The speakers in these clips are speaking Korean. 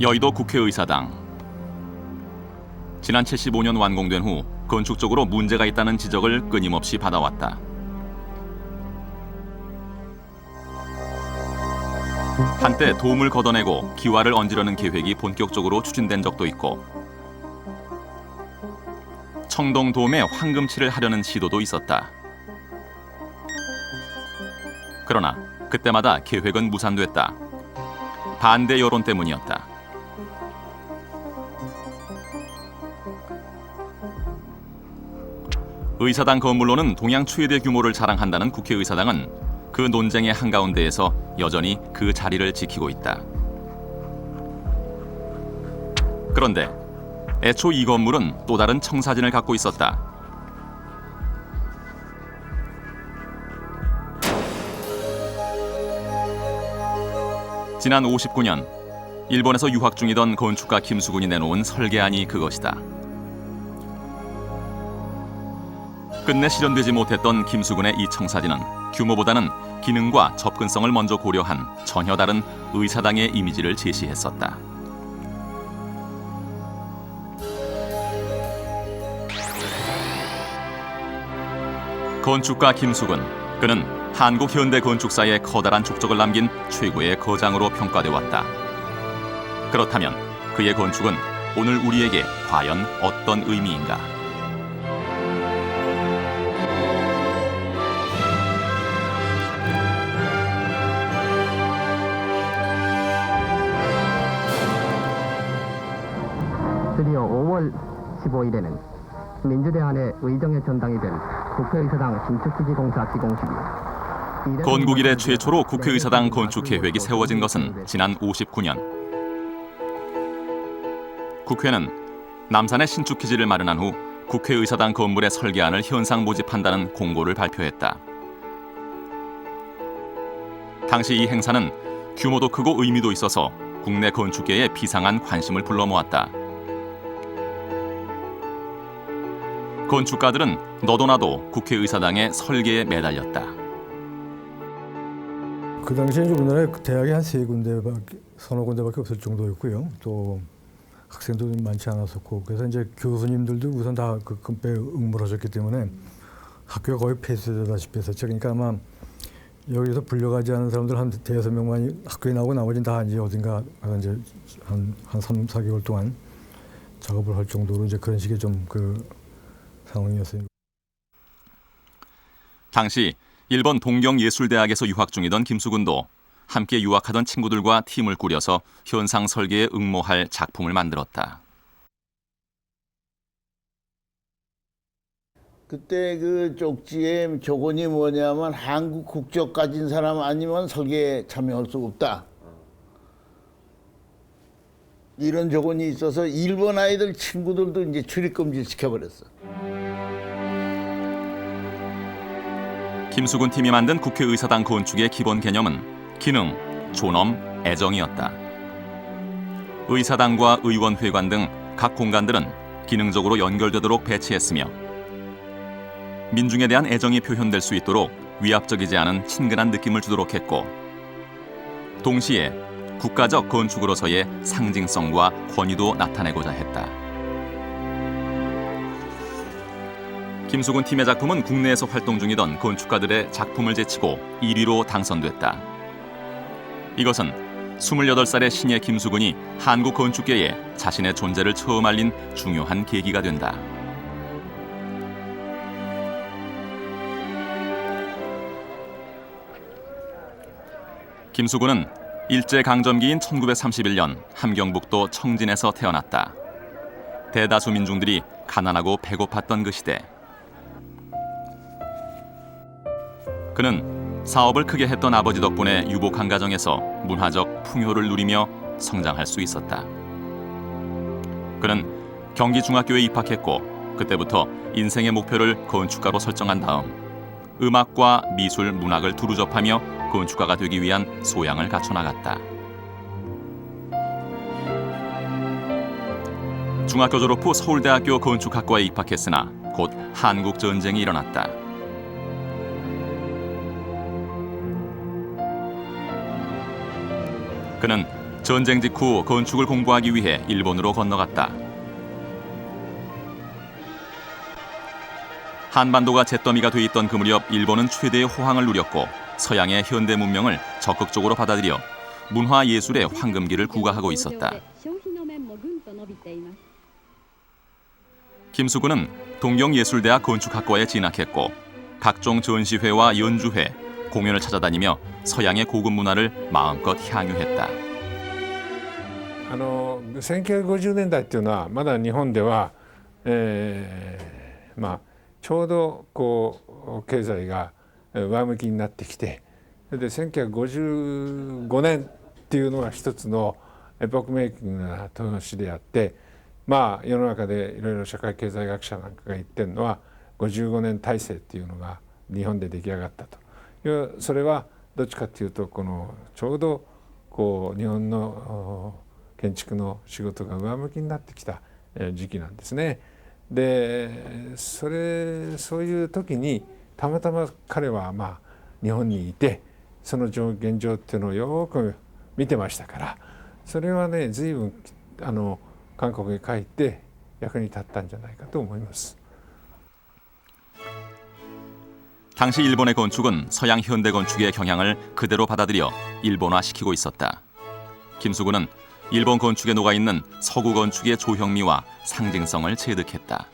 여의도 국회의사당. 지난 75년 완공된 후 건축적으로 문제가 있다는 지적을 끊임없이 받아왔다. 한때 도움을 걷어내고 기와를 얹으려는 계획이 본격적으로 추진된 적도 있고 청동도움에 황금칠을 하려는 시도도 있었다. 그러나 그때마다 계획은 무산됐다. 반대 여론 때문이었다. 의사당 건물로는 동양 최대 규모를 자랑한다는 국회의사당은 그 논쟁의 한가운데에서 여전히 그 자리를 지키고 있다. 그런데 애초 이 건물은 또 다른 청사진을 갖고 있었다. 지난 59년 일본에서 유학 중이던 건축가 김수근이 내놓은 설계안이 그것이다. 끝내 실현되지 못했던 김수근의 이 청사진은 규모보다는 기능과 접근성을 먼저 고려한 전혀 다른 의사당의 이미지를 제시했었다. 건축가 김수근, 그는 한국 현대 건축사에 커다란 족적을 남긴 최고의 거장으로 평가돼 왔다. 그렇다면 그의 건축은 오늘 우리에게 과연 어떤 의미인가? 드디어 5월 15일에는 민주대안의 의정의 전당이 된 국회의사당 신축기지공사 기공식이 건국 이래 최초로 국회의사당 건축 계획이 세워진 것은 지난 59년. 국회는 남산에 신축 기지를 마련한 후 국회의사당 건물의 설계안을 현상 모집한다는 공고를 발표했다. 당시 이 행사는 규모도 크고 의미도 있어서 국내 건축계에 비상한 관심을 불러 모았다. 건축가들은 너도 나도 국회의사당의 설계에 매달렸다. 그 당시에 우리나라에 대학이 한 세 군데밖에, 서너 군데밖에 없을 정도였고요. 또 학생도 많지 않았었고, 그래서 이제 교수님들도 우선 다 그 건배에 응모를 하셨기 때문에 학교가 거의 폐쇄되다시피 했었죠. 그러니까 아마 여기서 불려가지 않은 사람들 한 대여섯 명만 학교에 나오고 나머지는 다 이제 어딘가 이제 한 3, 4개월 동안 작업을 할 정도로 이제 그런 식의 좀 그 상황이었어요. 당시 일본 동경예술대학에서 유학 중이던 김수근도 함께 유학하던 친구들과 팀을 꾸려서 현상 설계에 응모할 작품을 만들었다. 그때 그 쪽지의 조건이 뭐냐면 한국 국적 가진 사람 아니면 설계에 참여할 수 없다. 이런 조건이 있어서 일본 아이들 친구들도 이제 출입 금지를 시켜버렸어. 김수근 팀이 만든 국회의사당 건축의 기본 개념은 기능, 존엄, 애정이었다. 의사당과 의원회관 등 각 공간들은 기능적으로 연결되도록 배치했으며 민중에 대한 애정이 표현될 수 있도록 위압적이지 않은 친근한 느낌을 주도록 했고 동시에 국가적 건축으로서의 상징성과 권위도 나타내고자 했다. 김수근 팀의 작품은 국내에서 활동 중이던 건축가들의 작품을 제치고 1위로 당선됐다. 이것은 28살의 신예 김수근이 한국 건축계에 자신의 존재를 처음 알린 중요한 계기가 된다. 김수근은 일제강점기인 1931년 함경북도 청진에서 태어났다. 대다수 민중들이 가난하고 배고팠던 그 시대. 그는 사업을 크게 했던 아버지 덕분에 유복한 가정에서 문화적 풍요를 누리며 성장할 수 있었다. 그는 경기중학교에 입학했고 그때부터 인생의 목표를 건축가로 설정한 다음 음악과 미술, 문학을 두루 접하며 건축가가 되기 위한 소양을 갖춰나갔다. 중학교 졸업 후 서울대학교 건축학과에 입학했으나 곧 한국전쟁이 일어났다. 그는 전쟁 직후 건축을 공부하기 위해 일본으로 건너갔다. 한반도가 잿더미가 돼 있던 그 무렵 일본은 최대의 호황을 누렸고 서양의 현대 문명을 적극적으로 받아들여 문화 예술의 황금기를 구가하고 있었다. 김수근은 동경예술대학 건축학과에 진학했고 각종 전시회와 연주회, 공연을 찾아다니며 서양의 고급 문화를 마음껏 향유했다. 1950年代っていうのはまだ日本では、ちょうどこう経済が上向きになってきて、それで1955年っていうのが一つのエポックメイキングな年であって、世の中でいろいろ社会経済学者なんかが言ってるのは55年体制っていうのが日本で出来上がったという、それはどっちかっていうとこのちょうどこう日本の建築の仕事が上向きになってきた時期なんですね。でそういう時にたまたま彼は日本にいてその現状っていうのをよく見てましたから、それはね随分韓国へ帰って役に立ったんじゃないかと思います。 당시 일본의 건축은 서양 현대 건축의 경향을 그대로 받아들여 일본화시키고 있었다. 김수근은 일본 건축에 녹아있는 서구 건축의 조형미와 상징성을 체득했다.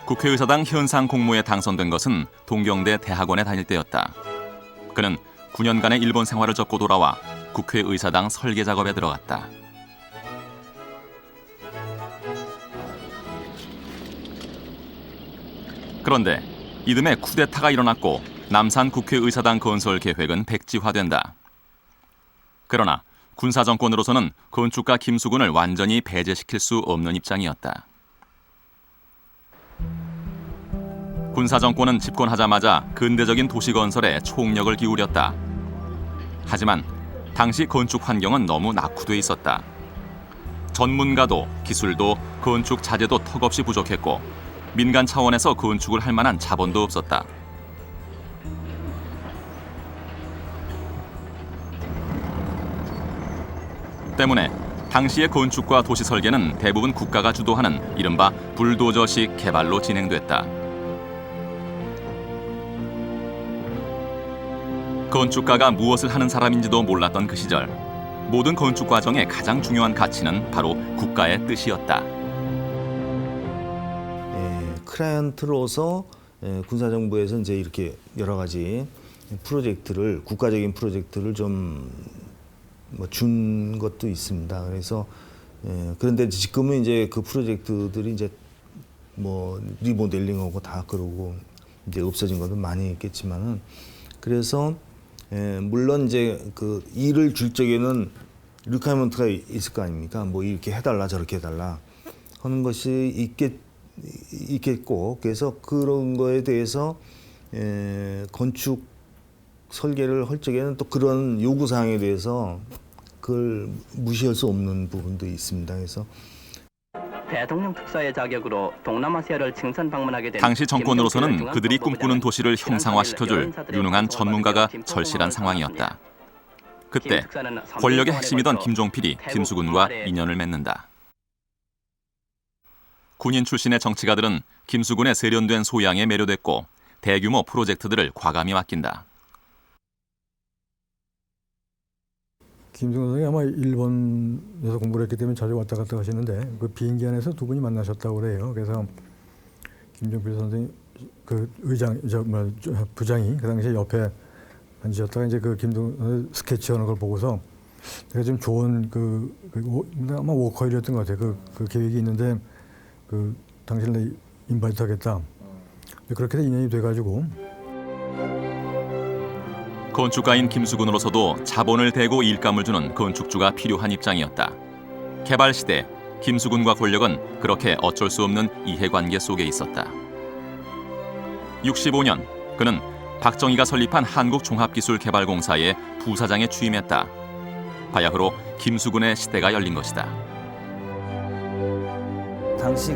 국회의사당 현상 공모에 당선된 것은 동경대 대학원에 다닐 때였다. 그는 9년간의 일본 생활을 접고 돌아와 국회의사당 설계 작업에 들어갔다. 그런데 이듬해 쿠데타가 일어났고 남산 국회의사당 건설 계획은 백지화된다. 그러나 군사정권으로서는 건축가 김수근을 완전히 배제시킬 수 없는 입장이었다. 군사정권은 집권하자마자 근대적인 도시 건설에 총력을 기울였다. 하지만 당시 건축 환경은 너무 낙후돼 있었다. 전문가도 기술도 건축 자재도 턱없이 부족했고 민간 차원에서 건축을 할 만한 자본도 없었다. 때문에 당시의 건축과 도시 설계는 대부분 국가가 주도하는 이른바 불도저식 개발로 진행됐다. 건축가가 무엇을 하는 사람인지도 몰랐던 그 시절, 모든 건축 과정의 가장 중요한 가치는 바로 국가의 뜻이었다. 클라이언트로서 군사정부에서 이제 이렇게 여러 가지 프로젝트를 국가적인 프로젝트를 좀 준 것도 있습니다. 그래서 그런데 지금은 이제 그 프로젝트들이 이제 리모델링하고 다 그러고 이제 없어진 것도 많이 있겠지만은 그래서 물론 이제 그 일을 줄 적에는 리퀘어먼트가 있을 거 아닙니까? 뭐 이렇게 해달라 저렇게 해달라 하는 것이 있겠고 그래서 그런 거에 대해서 건축 설계를 할 적에는 또 그런 요구 사항에 대해서 그걸 무시할 수 없는 부분도 있습니다. 그래서 대통령 특사의 자격으로 동남아시아를 칭선 방문하게 된 당시 정권으로서는 그들이 꿈꾸는 도시를 형상화시켜줄 유능한 전문가가 절실한 상황이었다. 그때 권력의 핵심이던 김종필이 김수근과 인연을 맺는다. 군인 출신의 정치가들은 김수근의 세련된 소양에 매료됐고 대규모 프로젝트들을 과감히 맡긴다. 김수근 선생이 아마 일본에서 공부를 했기 때문에 자주 왔다 갔다 하시는데 그 비행기 안에서 두 분이 만나셨다고 그래요. 그래서 김종필 선생이 그 부장이 그 당시에 옆에 앉으셨다가 이제 그 김수근 스케치하는 걸 보고서 내가 좀 좋은 아마 워커힐이었던 것 같아요. 그 계획이 있는데 당신을 인바이트 하겠다. 그렇게 인연이 돼가지고. 건축가인 김수근으로서도 자본을 대고 일감을 주는 건축주가 필요한 입장이었다. 개발 시대, 김수근과 권력은 그렇게 어쩔 수 없는 이해관계 속에 있었다. 65년, 그는 박정희가 설립한 한국종합기술개발공사의 부사장에 취임했다. 바야흐로 김수근의 시대가 열린 것이다. 당시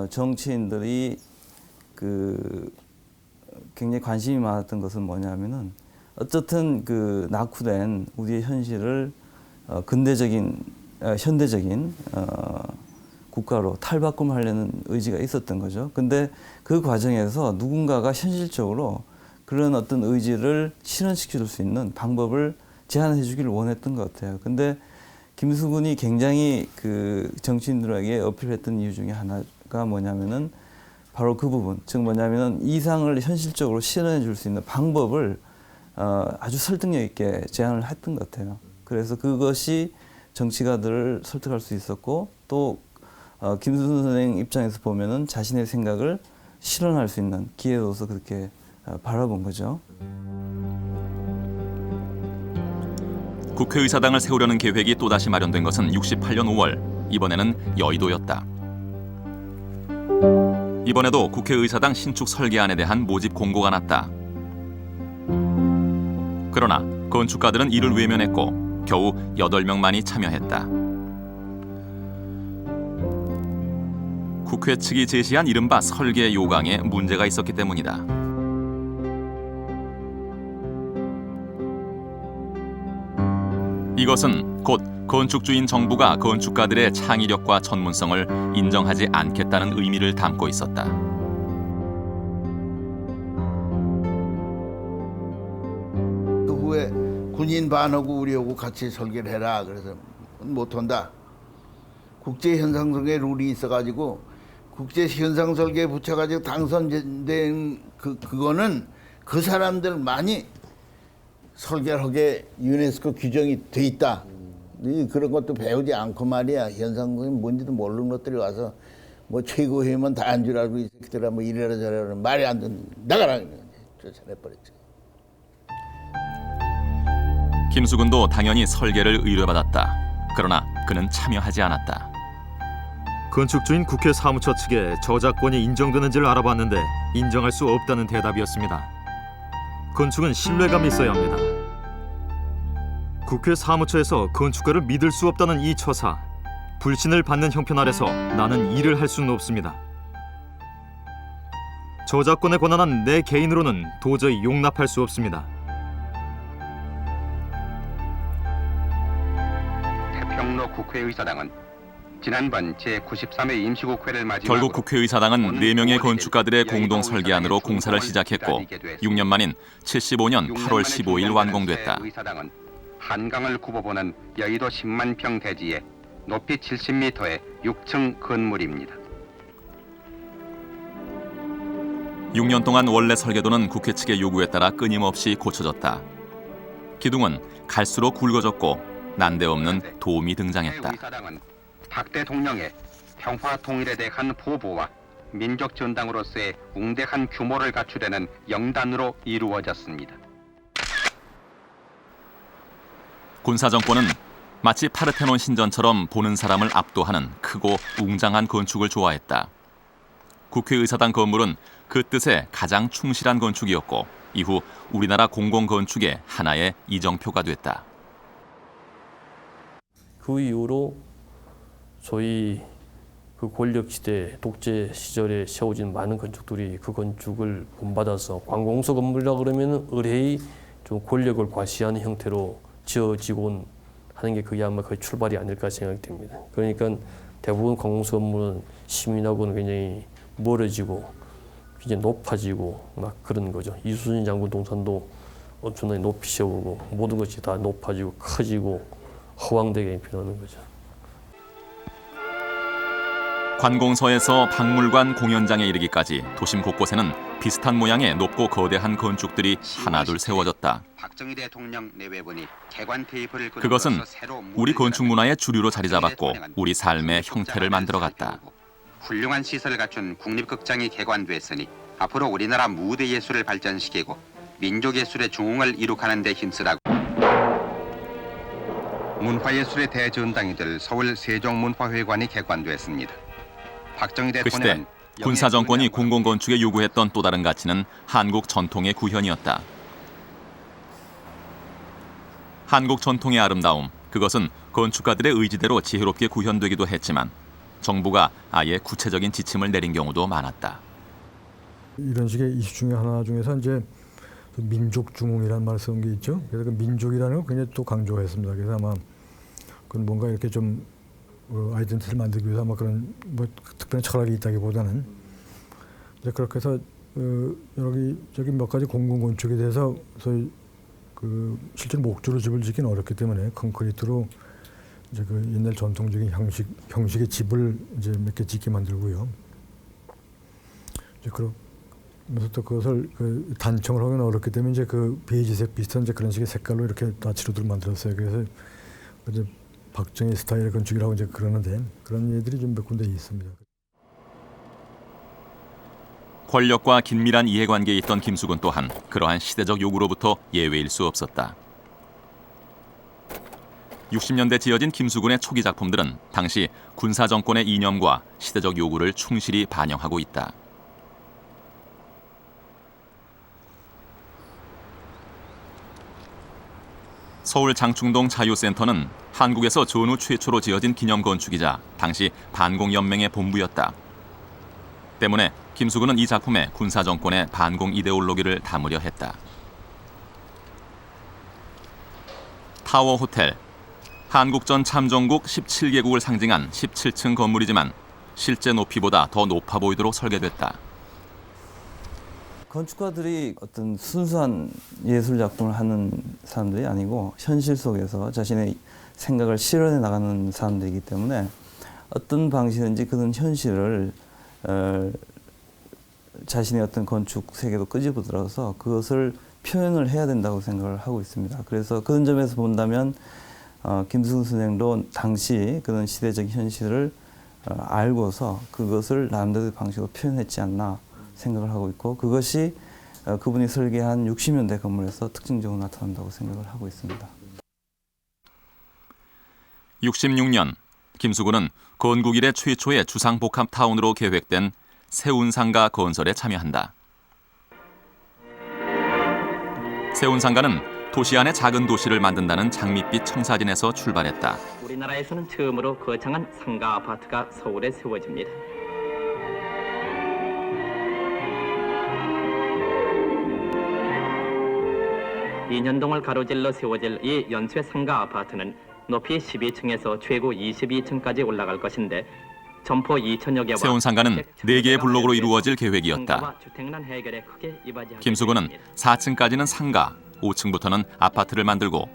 정치인들이 굉장히 관심이 많았던 것은 뭐냐면은 어쨌든 그 낙후된 우리의 현실을 현대적인 국가로 탈바꿈하려는 의지가 있었던 거죠. 근데 그 과정에서 누군가가 현실적으로 그런 어떤 의지를 실현시킬 수 있는 방법을 제안해 주기를 원했던 것 같아요. 근데 김수근이 굉장히 그 정치인들에게 어필했던 이유 중에 하나가 뭐냐면은 바로 그 부분, 즉 뭐냐면은 이상을 현실적으로 실현해 줄 수 있는 방법을 아주 설득력 있게 제안을 했던 것 같아요. 그래서 그것이 정치가들을 설득할 수 있었고 또 김수근 선생 입장에서 보면은 자신의 생각을 실현할 수 있는 기회로서 그렇게 바라본 거죠. 국회의사당을 세우려는 계획이 또다시 마련된 것은 68년 5월, 이번에는 여의도였다. 이번에도 국회의사당 신축 설계안에 대한 모집 공고가 났다. 그러나 건축가들은 이를 외면했고 겨우 8명만이 참여했다. 국회 측이 제시한 이른바 설계 요강에 문제가 있었기 때문이다. 이것은 곧 건축주인 정부가 건축가들의 창의력과 전문성을 인정하지 않겠다는 의미를 담고 있었다. 그 후에 군인 반하고 우리하고 같이 설계를 해라. 그래서 못한다. 국제 현상설계 룰이 있어가지고 국제 현상설계에 붙여가지고 당선된 그거는 그 사람들만이 설계를 하게 유네스코 규정이 돼 있다. 그런 것도 배우지 않고 말이야. 현상설계 뭔지도 모르는 것들이 와서 뭐 최고회의만 다 한 줄 알고 이 새끼들아 뭐 이래라 저래라 말이 안 듣는 나가라 쫓아내버렸지. 김수근도 당연히 설계를 의뢰받았다. 그러나 그는 참여하지 않았다. 건축주인 국회 사무처 측에 저작권이 인정되는지를 알아봤는데 인정할 수 없다는 대답이었습니다. 건축은 신뢰감이 있어야 합니다. 국회 사무처에서 건축가를 믿을 수 없다는 이 처사, 불신을 받는 형편 아래서 나는 일을 할 수는 없습니다. 저작권에 권한한 내 개인으로는 도저히 용납할 수 없습니다. 태평로 국회의사당은 지난번 제93회 임시국회를 맞이하고 결국 국회의사당은 4명의 건축가들의 공동 설계안으로 공사를 시작했고 6년 만인 75년 8월 15일 완공됐다. 의사당은 한강을 굽어보는 여의도 10만 평 대지에 높이 70m의 6층 건물입니다. 6년 동안 원래 설계도는 국회 측의 요구에 따라 끊임없이 고쳐졌다. 기둥은 갈수록 굵어졌고 난데없는 도움이 등장했다. 의사당은 박 대통령의 평화 통일에 대한 포부와 민족 전당으로서의 웅대한 규모를 갖추려는 영단으로 이루어졌습니다. 군사 정권은 마치 파르테논 신전처럼 보는 사람을 압도하는 크고 웅장한 건축을 좋아했다. 국회의사당 건물은 그 뜻에 가장 충실한 건축이었고 이후 우리나라 공공건축의 하나의 이정표가 됐다. 그 이후로 소위 그 권력시대 독재 시절에 세워진 많은 건축들이 그 건축을 본받아서 관공서 건물이라 그러면 의뢰의 좀 권력을 과시하는 형태로 지어지곤 하는 게 그게 아마 거의 출발이 아닐까 생각이 됩니다. 그러니까 대부분 관공서 건물은 시민하고는 굉장히 멀어지고 굉장히 높아지고 막 그런 거죠. 이수진 장군 동산도 엄청나게 높이 세우고 모든 것이 다 높아지고 커지고 허황되게 변하는 거죠. 관공서에서 박물관 공연장에 이르기까지 도심 곳곳에는 비슷한 모양의 높고 거대한 건축들이 하나둘 세워졌다. 박정희 대통령 내외분이 개관 테이프를 그것은 우리 건축 문화의 주류로 자리 잡았고 우리 삶의 형태를 만들어갔다. 훌륭한 시설을 갖춘 국립극장이 개관됐으니 앞으로 우리나라 무대 예술을 발전시키고 민족 예술의 중흥을 이룩하는 데 힘쓰라고. 문화예술의 대전당이 될 서울 세종문화회관이 개관됐습니다. 박정희 그 시대 대통령은 군사 정권이 공공건축에 요구했던 또 다른 가치는 한국 전통의 구현이었다. 한국 전통의 아름다움, 그것은 건축가들의 의지대로 지혜롭게 구현되기도 했지만 정부가 아예 구체적인 지침을 내린 경우도 많았다. 이런 식의 이슈 중에 하나 중에서 이제 그 민족 중흥이라는 말을 쓴 게 있죠. 그래서 그 민족이라는 걸 굉장히 또 강조했습니다. 그래서 아마 그건 뭔가 이렇게 좀 아이덴티티를 만들기 위해서 아마 그런 뭐 특별한 철학이 있다기보다는 이제 그렇게 해서 여기 몇 가지 공공 건축에 대해서 소위 그 실제로 목조로 집을 짓기는 어렵기 때문에 콘크리트로 이제 그 옛날 전통적인 형식의 집을 이제 몇 개 짓게 만들고요. 이제 그러면서 또 그것을 그 단청을 하기는 어렵기 때문에 이제 그 베이지색 비슷한 이제 그런 식의 색깔로 이렇게 나치로들 만들었어요. 그래서 이제 박정희 스타일의 건축이라고 이제 그러는데 그런 예들이 좀 몇 군데 있습니다. 권력과 긴밀한 이해관계에 있던 김숙은 또한 그러한 시대적 요구로부터 예외일 수 없었다. 60년대 지어진 김수근의 초기 작품들은 당시 군사 정권의 이념과 시대적 요구를 충실히 반영하고 있다. 서울 장충동 자유센터는 한국에서 전후 최초로 지어진 기념 건축이자 당시 반공연맹의 본부였다. 때문에 김수근은 이 작품에 군사 정권의 반공 이데올로기를 담으려 했다. 타워 호텔, 한국전 참전국 17개국을 상징한 17층 건물이지만 실제 높이보다 더 높아 보이도록 설계됐다. 건축가들이 어떤 순수한 예술 작품을 하는 사람들이 아니고 현실 속에서 자신의 생각을 실현해 나가는 사람들이기 때문에 어떤 방식인지 그런 현실을 자신의 어떤 건축 세계로 끄집어들어서 그것을 표현을 해야 된다고 생각을 하고 있습니다. 그래서 그런 점에서 본다면 김수근 선생도 당시 그런 시대적 현실을 알고서 그것을 나름대로의 방식으로 표현했지 않나 생각을 하고 있고 그것이 그분이 설계한 60년대 건물에서 특징적으로 나타난다고 생각을 하고 있습니다. 66년 김수근은 건국 이래 최초의 주상복합타운으로 계획된 세운상가 건설에 참여한다. 세운상가는 도시 안에 작은 도시를 만든다는 장밋빛 청사진에서 출발했다. 우리나라에서는 처음으로 거창한 상가 아파트가 서울에 세워집니다. 인현동을 가로질러 세워질 이 연쇄 상가 아파트는 높이 12층에서 최고 22층까지 올라갈 것인데 점포 2천여 개와 세운상가는 4개의 블록으로 이루어질 계획이었다. 김수근은 4층까지는 상가, 5층부터는 아파트를 만들고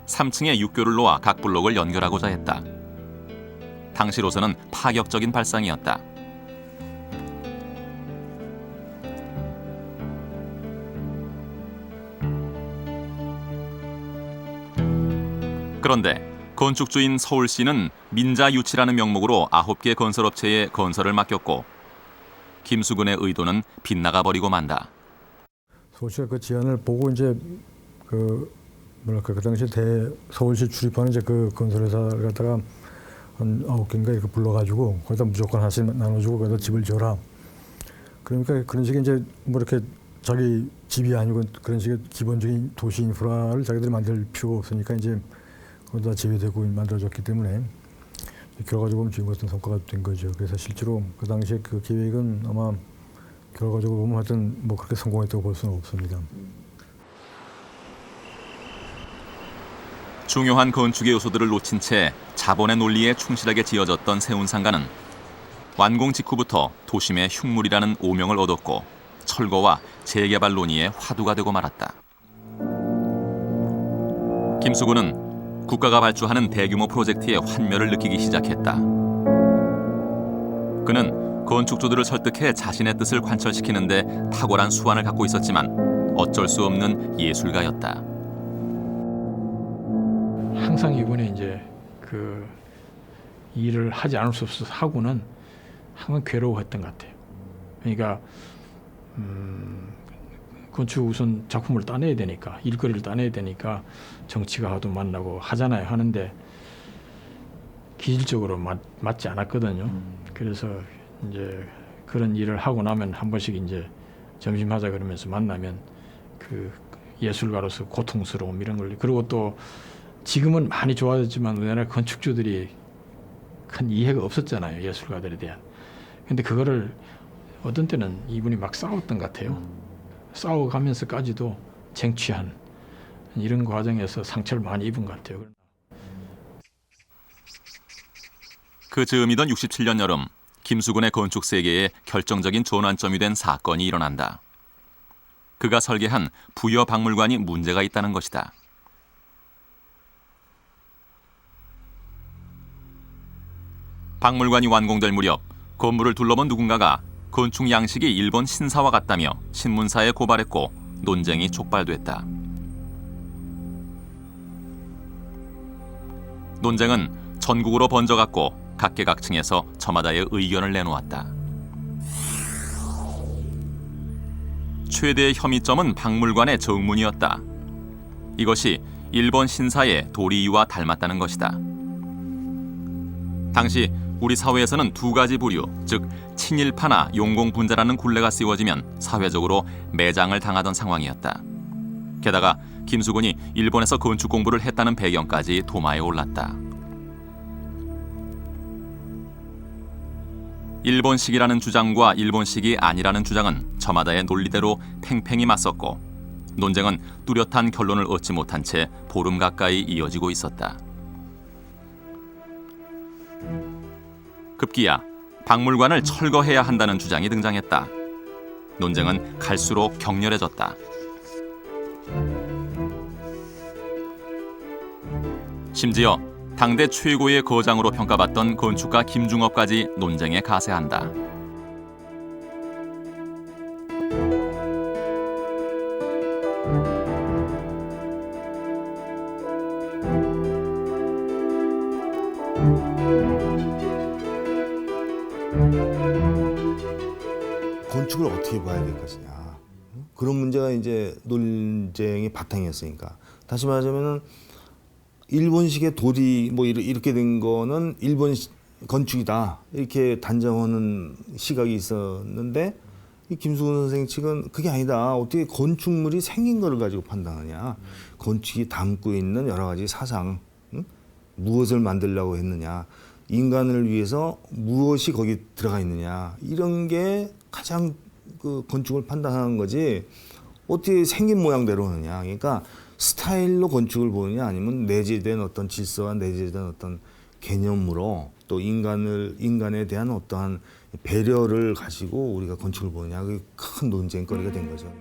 3층에 육교를 놓아 각 블록을 연결하고자 했다. 당시로서는 파격적인 발상이었다. 그런데 건축주인 서울시는 민자유치라는 명목으로 9개 건설업체에 건설을 맡겼고 김수근의 의도는 빗나가 버리고 만다. 서울시가 그 지안을 보고 이제 그 당시 서울시 출입하는 이제 그 건설회사를 갖다가 한 9개인가 이렇게 불러가지고 거기다 무조건 하나씩 나눠주고 거기다 집을 지어라. 그러니까 그런 식의 이제 뭐 이렇게 자기 집이 아니고 그런 식의 기본적인 도시 인프라를 자기들이 만들 필요가 없으니까 이제 거기다 제외되고 만들어졌기 때문에 결과적으로 보면 지금 같은 성과가 된 거죠. 그래서 실제로 그 당시에 그 계획은 아마 결과적으로 보면 하여튼 뭐 그렇게 성공했다고 볼 수는 없습니다. 중요한 건축의 요소들을 놓친 채 자본의 논리에 충실하게 지어졌던 세운상가는 완공 직후부터 도심의 흉물이라는 오명을 얻었고 철거와 재개발 논의의 화두가 되고 말았다. 김수근은 국가가 발주하는 대규모 프로젝트의 환멸을 느끼기 시작했다. 그는 건축주들을 설득해 자신의 뜻을 관철시키는데 탁월한 수완을 갖고 있었지만 어쩔 수 없는 예술가였다. 항상 이번에 이제 그 일을 하지 않을 수 없어서 하고는 항상 괴로워했던 것 같아요. 그러니까 건축 우선 작품을 따내야 되니까 일거리를 따내야 되니까 정치가도 만나고 하잖아요. 하는데 기질적으로 맞지 않았거든요. 그래서 이제 그런 일을 하고 나면 한 번씩 이제 점심하자 그러면서 만나면 그 예술가로서 고통스러움 이런 걸 그리고 또 지금은 많이 좋아졌지만 우리나라 건축주들이 큰 이해가 없었잖아요. 예술가들에 대한. 근데 그거를 어떤 때는 이분이 막 싸웠던 것 같아요. 싸워가면서까지도 쟁취한 이런 과정에서 상처를 많이 입은 것 같아요. 그 즈음이던 67년 여름 김수근의 건축 세계에 결정적인 전환점이 된 사건이 일어난다. 그가 설계한 부여박물관이 문제가 있다는 것이다. 박물관이 완공될 무렵 건물을 둘러본 누군가가 건축 양식이 일본 신사와 같다며 신문사에 고발했고 논쟁이 촉발됐다. 논쟁은 전국으로 번져갔고 각계각층에서 저마다의 의견을 내놓았다. 최대의 혐의점은 박물관의 정문이었다. 이것이 일본 신사의 도리이와 닮았다는 것이다. 당시 우리 사회에서는 두 가지 부류, 즉 친일파나 용공분자라는 굴레가 씌워지면 사회적으로 매장을 당하던 상황이었다. 게다가 김수근이 일본에서 건축 공부를 했다는 배경까지 도마에 올랐다. 일본식이라는 주장과 일본식이 아니라는 주장은 저마다의 논리대로 팽팽히 맞섰고 논쟁은 뚜렷한 결론을 얻지 못한 채 보름 가까이 이어지고 있었다. 급기야 박물관을 철거해야 한다는 주장이 등장했다. 논쟁은 갈수록 격렬해졌다. 심지어 당대 최고의 거장으로 평가받던 건축가 김중업까지 논쟁에 가세한다. 건축을 어떻게 봐야 될 것이냐. 그런 문제가 이제 논쟁의 바탕이었으니까. 다시 말하자면은 일본식의 도리 뭐 이렇게 된 거는 일본 건축이다 이렇게 단정하는 시각이 있었는데 이 김수근 선생 측은 그게 아니다. 어떻게 건축물이 생긴 거를 가지고 판단하냐. 건축이 담고 있는 여러 가지 사상, 무엇을 만들려고 했느냐, 인간을 위해서 무엇이 거기 들어가 있느냐, 이런 게 가장 그 건축을 판단하는 거지 어떻게 생긴 모양대로 하느냐. 그러니까 스타일로 건축을 보느냐 아니면 내재된 어떤 질서와 내재된 어떤 개념으로 또 인간에 대한 어떠한 배려를 가지고 우리가 건축을 보느냐, 그게 큰 논쟁거리가 된 거죠.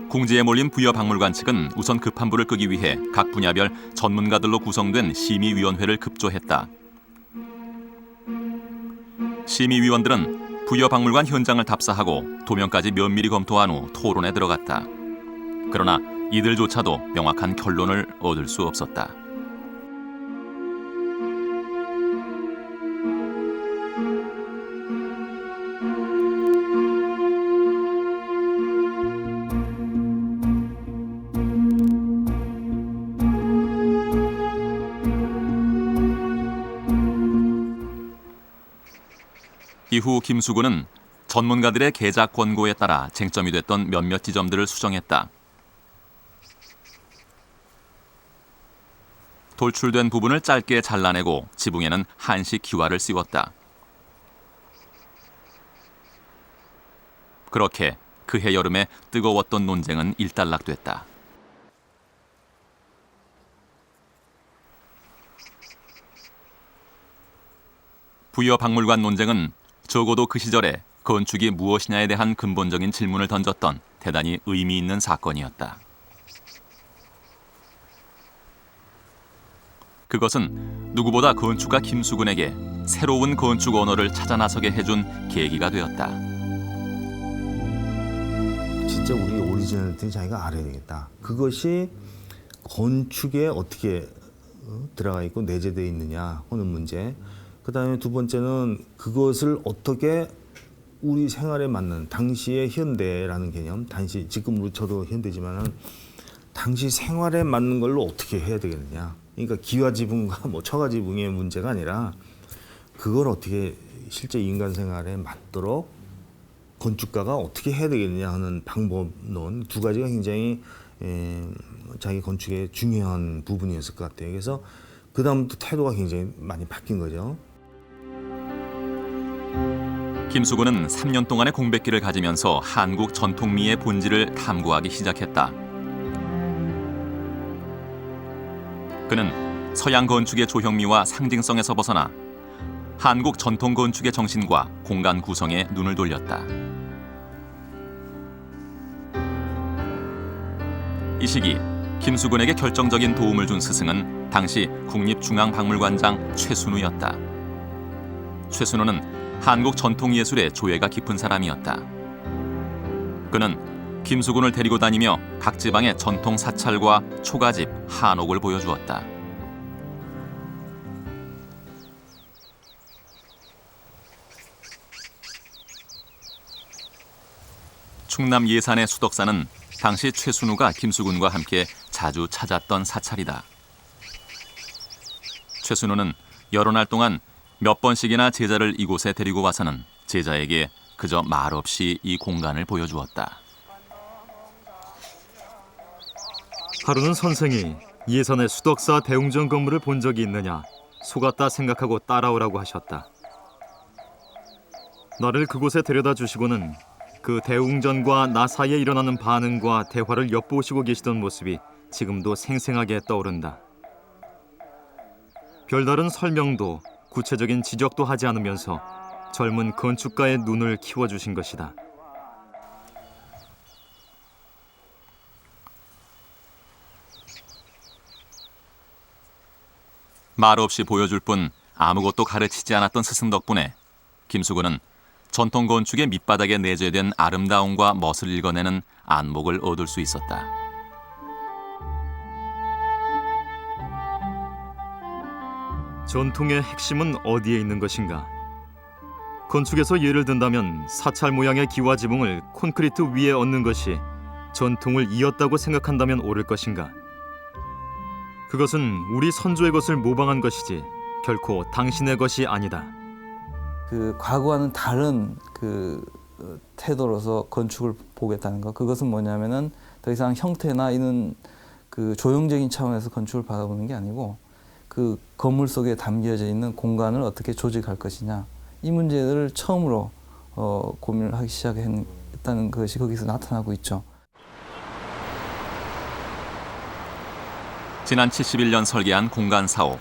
궁지에 몰린 부여박물관 측은 우선 급한 불을 끄기 위해 각 분야별 전문가들로 구성된 심의위원회를 급조했다. 심의위원들은 부여박물관 현장을 답사하고 도면까지 면밀히 검토한 후 토론에 들어갔다. 그러나 이들조차도 명확한 결론을 얻을 수 없었다. 이후 김수근은 전문가들의 개작 권고에 따라 쟁점이 됐던 몇몇 지점들을 수정했다. 돌출된 부분을 짧게 잘라내고 지붕에는 한식 기와를 씌웠다. 그렇게 그해 여름에 뜨거웠던 논쟁은 일단락됐다. 부여박물관 논쟁은 적어도 그 시절에 건축이 무엇이냐에 대한 근본적인 질문을 던졌던 대단히 의미 있는 사건이었다. 그것은 누구보다 건축가 김수근에게 새로운 건축 언어를 찾아 나서게 해준 계기가 되었다. 진짜 우리 오리지널리티는 자기가 알아야 되겠다. 그것이 건축에 어떻게 들어가 있고 내재되어 있느냐 하는 문제. 그다음에 두 번째는 그것을 어떻게 우리 생활에 맞는 당시의 현대라는 개념, 당시 지금으로 저도 현대지만은 당시 생활에 맞는 걸로 어떻게 해야 되겠느냐. 그러니까 기와지붕과 뭐 처가지붕의 문제가 아니라 그걸 어떻게 실제 인간 생활에 맞도록 건축가가 어떻게 해야 되겠느냐 하는 방법론 두 가지가 굉장히 자기 건축의 중요한 부분이었을 것 같아요. 그래서 그다음부터 태도가 굉장히 많이 바뀐 거죠. 김수근은 3년 동안의 공백기를 가지면서 한국 전통미의 본질을 탐구하기 시작했다. 그는 서양 건축의 조형미와 상징성에서 벗어나 한국 전통 건축의 정신과 공간 구성에 눈을 돌렸다. 이 시기 김수근에게 결정적인 도움을 준 스승은 당시 국립중앙박물관장 최순우였다. 최순우는 한국 전통예술의 조예가 깊은 사람이었다. 그는 김수근을 데리고 다니며 각 지방의 전통 사찰과 초가집, 한옥을 보여주었다. 충남 예산의 수덕사는 당시 최순우가 김수근과 함께 자주 찾았던 사찰이다. 최순우는 여러 날 동안 몇 번씩이나 제자를 이곳에 데리고 와서는 제자에게 그저 말없이 이 공간을 보여주었다. 하루는 선생이 예산의 수덕사 대웅전 건물을 본 적이 있느냐 속았다 생각하고 따라오라고 하셨다. 나를 그곳에 데려다 주시고는 그 대웅전과 나 사이에 일어나는 반응과 대화를 엿보시고 계시던 모습이 지금도 생생하게 떠오른다. 별다른 설명도 구체적인 지적도 하지 않으면서 젊은 건축가의 눈을 키워주신 것이다. 말없이 보여줄 뿐 아무것도 가르치지 않았던 스승 덕분에 김수근은 전통 건축의 밑바닥에 내재된 아름다움과 멋을 읽어내는 안목을 얻을 수 있었다. 전통의 핵심은 어디에 있는 것인가? 건축에서 예를 든다면 사찰 모양의 기와 지붕을 콘크리트 위에 얹는 것이 전통을 이었다고 생각한다면 옳을 것인가? 그것은 우리 선조의 것을 모방한 것이지 결코 당신의 것이 아니다. 그 과거와는 다른 그 태도로서 건축을 보겠다는 것. 그것은 뭐냐면은 더 이상 형태나 이런 그 조형적인 차원에서 건축을 바라보는 게 아니고 그 건물 속에 담겨져 있는 공간을 어떻게 조직할 것이냐. 이 문제를 처음으로 고민을 하기 시작했다는 것이 거기서 나타나고 있죠. 지난 71년 설계한 공간 사업.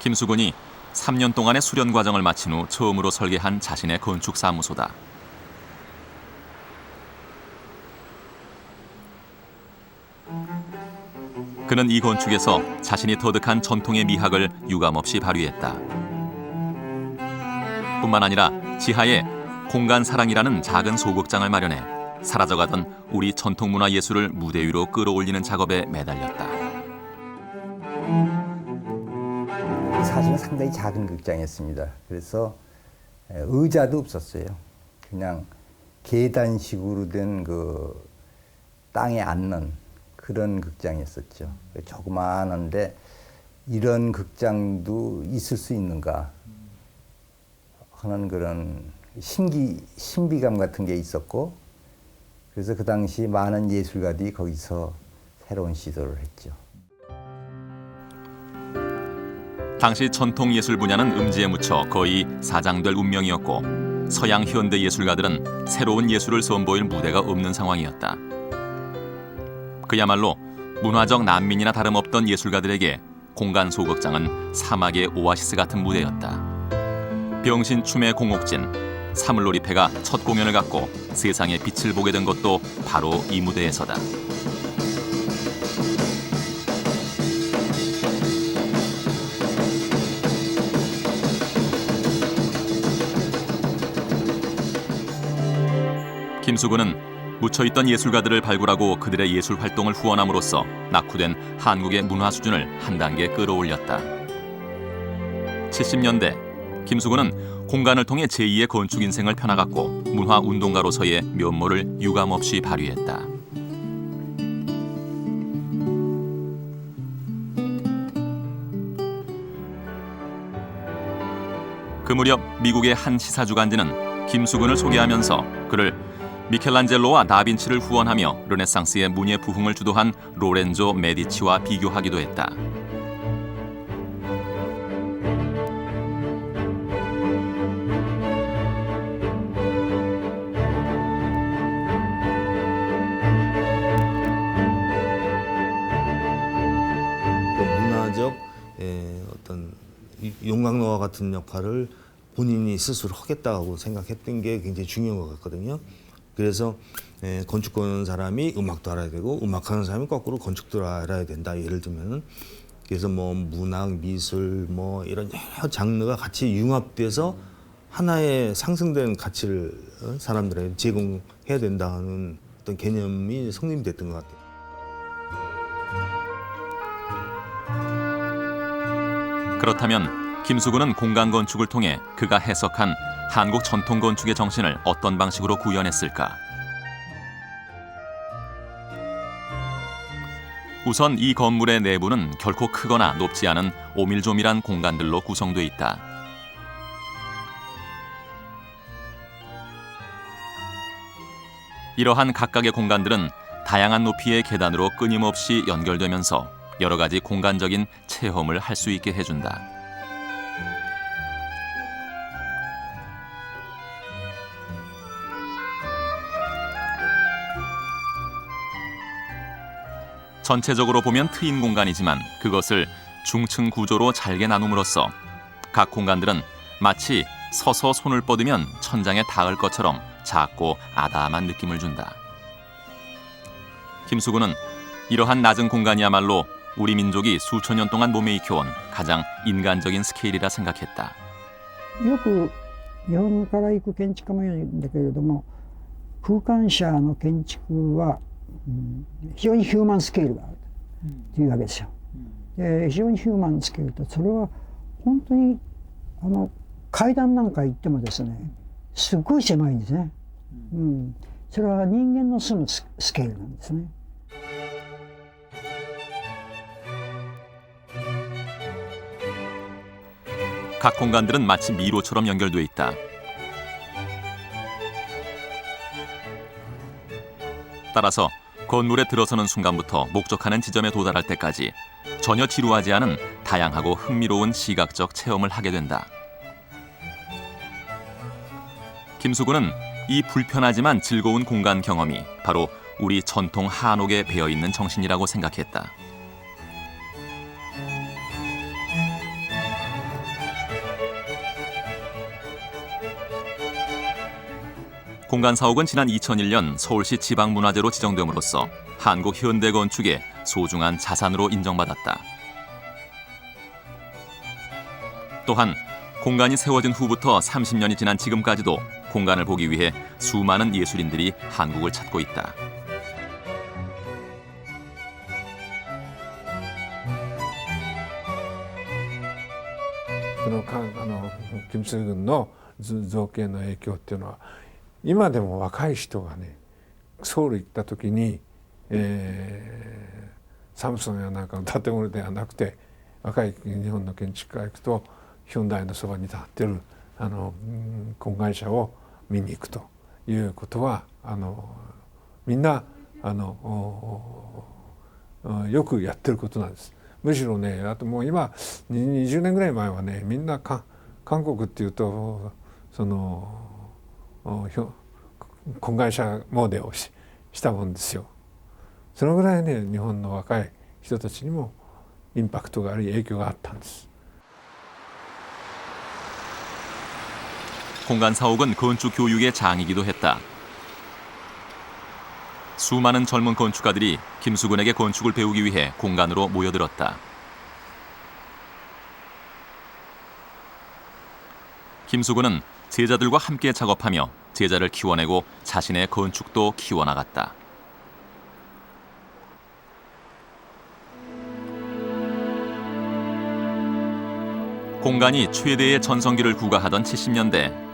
김수근이 3년 동안의 수련 과정을 마친 후 처음으로 설계한 자신의 건축 사무소다. 그는 이 건축에서 자신이 터득한 전통의 미학을 유감없이 발휘했다. 뿐만 아니라 지하에 공간 사랑이라는 작은 소극장을 마련해 사라져가던 우리 전통문화 예술을 무대 위로 끌어올리는 작업에 매달렸다. 사실은 상당히 작은 극장이었습니다. 그래서 의자도 없었어요. 그냥 계단식으로 된 그 땅에 앉는 그런 극장이었었죠. 조그마한데 이런 극장도 있을 수 있는가 하는 그런 신비감 같은 게 있었고, 그래서 그 당시 많은 예술가들이 거기서 새로운 시도를 했죠. 당시 전통 예술 분야는 음지에 묻혀 거의 사장될 운명이었고 서양 현대 예술가들은 새로운 예술을 선보일 무대가 없는 상황이었다. 그야말로 문화적 난민이나 다름없던 예술가들에게 공간 소극장은 사막의 오아시스 같은 무대였다. 병신춤의 공옥진, 사물놀이패가 첫 공연을 갖고 세상의 빛을 보게 된 것도 바로 이 무대에서다. 김수근은 묻혀있던 예술가들을 발굴하고 그들의 예술 활동을 후원함으로써 낙후된 한국의 문화 수준을 한 단계 끌어올렸다. 70년대 김수근은 공간을 통해 제2의 건축 인생을 펴나갔고 문화 운동가로서의 면모를 유감없이 발휘했다. 그 무렵 미국의 한 시사주간지는 김수근을 소개하면서 그를 미켈란젤로와 다빈치를 후원하며 르네상스의 문예 부흥을 주도한 로렌조 메디치와 비교하기도 했다. 용광로와 같은 역할을 본인이 스스로 하겠다고 생각했던 게 굉장히 중요한 것 같거든요. 그래서 건축하는 사람이 음악도 알아야 되고 음악하는 사람이 거꾸로 건축도 알아야 된다. 예를 들면은 그래서 뭐 문학, 미술 뭐 이런 여러 장르가 같이 융합돼서 하나의 상승된 가치를 사람들에게 제공해야 된다는 어떤 개념이 성립됐던 것 같아요. 그렇다면 김수근은 공간 건축을 통해 그가 해석한 한국 전통 건축의 정신을 어떤 방식으로 구현했을까? 우선 이 건물의 내부는 결코 크거나 높지 않은 오밀조밀한 공간들로 구성돼 있다. 이러한 각각의 공간들은 다양한 높이의 계단으로 끊임없이 연결되면서 여러 가지 공간적인 체험을 할 수 있게 해준다. 전체적으로 보면 트인 공간이지만 그것을 중층 구조로 잘게 나눔으로써 각 공간들은 마치 서서 손을 뻗으면 천장에 닿을 것처럼 작고 아담한 느낌을 준다. 김수근은 이러한 낮은 공간이야말로 우리 민족이 수천 년 동안 몸에 익혀온 가장 인간적인 스케일이라 생각했다. よく日本から行く建築家もいるんだけれども、空間社の建築は、非常にヒューマンスケールがあるというわけですよ。非常にヒューマンスケールと、それは本当に階段なんか行ってもですね、すっごい狭いんですね。それは人間の住むスケールなんですね。 각 공간들은 마치 미로처럼 연결돼 있다. 따라서 건물에 들어서는 순간부터 목적하는 지점에 도달할 때까지 전혀 지루하지 않은 다양하고 흥미로운 시각적 체험을 하게 된다. 김수근은 이 불편하지만 즐거운 공간 경험이 바로 우리 전통 한옥에 배어있는 정신이라고 생각했다. 공간 사옥은 지난 2001년 서울시 지방문화재로 지정됨으로써 한국 현대 건축의 소중한 자산으로 인정받았다. 또한 공간이 세워진 후부터 30년이 지난 지금까지도 공간을 보기 위해 수많은 예술인들이 한국을 찾고 있다. 김수근の造形の影響っていうのは今でも若い人がねソウル行った時に、サムソンやなんかの建物ではなくて若い日本の建築家が行くとヒョンダイのそばに立ってる婚外車を見に行くということはみんなよくやってることなんです。むしろねあともう今20年ぐらい前はねみんな韓国っていうとその婚外車詣でをしたもんですよ。そのぐらいね日本の若い人たちにもインパクトがあり影響があったんです。 공간 사옥은 건축 교육의 장이기도 했다. 수많은 젊은 건축가들이 김수근에게 건축을 배우기 위해 공간으로 모여들었다. 김수근은 제자들과 함께 작업하며 제자를 키워내고 자신의 건축도 키워나갔다. 공간이 최대의 전성기를 구가하던 70년대